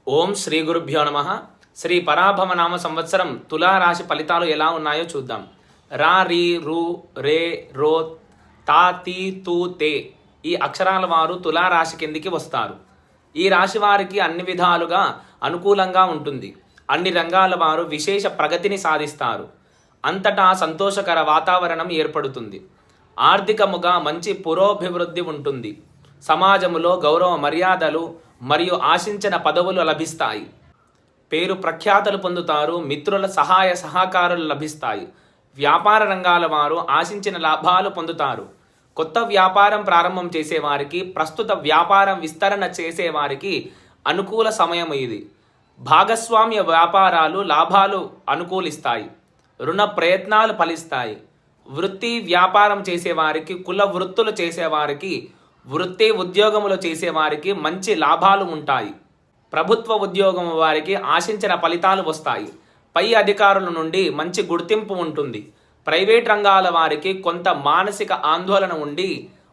ఓం శ్రీ గురుభ్యో నమ. శ్రీ పరాభవ నామ సంవత్సరం తులారాశి ఫలితాలు ఎలా ఉన్నాయో చూద్దాం. రా, రీ, రు, రే, రో, తా, తీ, తూ, తే ఈ అక్షరాల వారు తులారాశి కిందికి వస్తారు. ఈ రాశి వారికి అన్ని విధాలుగా అనుకూలంగా ఉంటుంది. అన్ని రంగాల వారు విశేష ప్రగతిని సాధిస్తారు. అంతటా సంతోషకర వాతావరణం ఏర్పడుతుంది. ఆర్థికముగా మంచి పురోభివృద్ధి ఉంటుంది. సమాజములో గౌరవ మర్యాదలు మరియు ఆశించిన పదవులు లభిస్తాయి. పేరు ప్రఖ్యాతలు పొందుతారు. మిత్రుల సహాయ సహకారాలు లభిస్తాయి. వ్యాపార రంగాల వారు ఆశించిన లాభాలు పొందుతారు. కొత్త వ్యాపారం ప్రారంభం చేసేవారికి, ప్రస్తుత వ్యాపారం విస్తరణ చేసేవారికి అనుకూల సమయం ఇది. భాగస్వామ్య వ్యాపారాలు లాభాలు అనుకూలిస్తాయి. రుణ ప్రయత్నాలు ఫలిస్తాయి. వృత్తి వ్యాపారం చేసేవారికి, కుల వృత్తులు చేసేవారికి, వృత్తి ఉద్యోగములు చేసేవారికి మంచి లాభాలు ఉంటాయి. ప్రభుత్వ ఉద్యోగం వారికి ఆశించిన ఫలితాలు వస్తాయి. పై అధికారుల నుండి మంచి గుర్తింపు ఉంటుంది. ప్రైవేట్ రంగాల వారికి కొంత మానసిక ఆందోళన ఉండి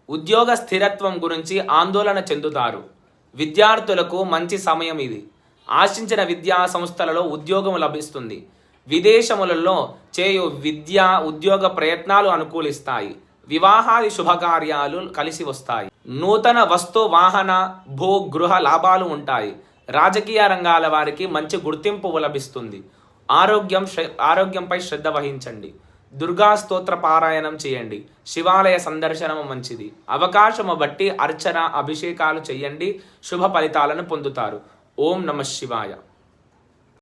ఉద్యోగ స్థిరత్వం గురించి ఆందోళన చెందుతారు. విద్యార్థులకు మంచి సమయం ఇది. ఆశించిన విద్యా సంస్థలలో ఉద్యోగం లభిస్తుంది. విదేశములలో చేయు విద్యా ఉద్యోగ ప్రయత్నాలు అనుకూలిస్తాయి. వివాహాది శుభకార్యాలు కలిసి వస్తాయి. నూతన వస్తు వాహన భూ గృహ లాభాలు ఉంటాయి. రాజకీయ రంగాల వారికి మంచి గుర్తింపు లభిస్తుంది. ఆరోగ్యంపై శ్రద్ధ వహించండి. దుర్గా స్తోత్ర పారాయణం చేయండి. శివాలయ సందర్శనం మంచిది. అవకాశము బట్టి అర్చన అభిషేకాలు చేయండి. శుభ ఫలితాలను పొందుతారు. ఓం నమః శివాయ.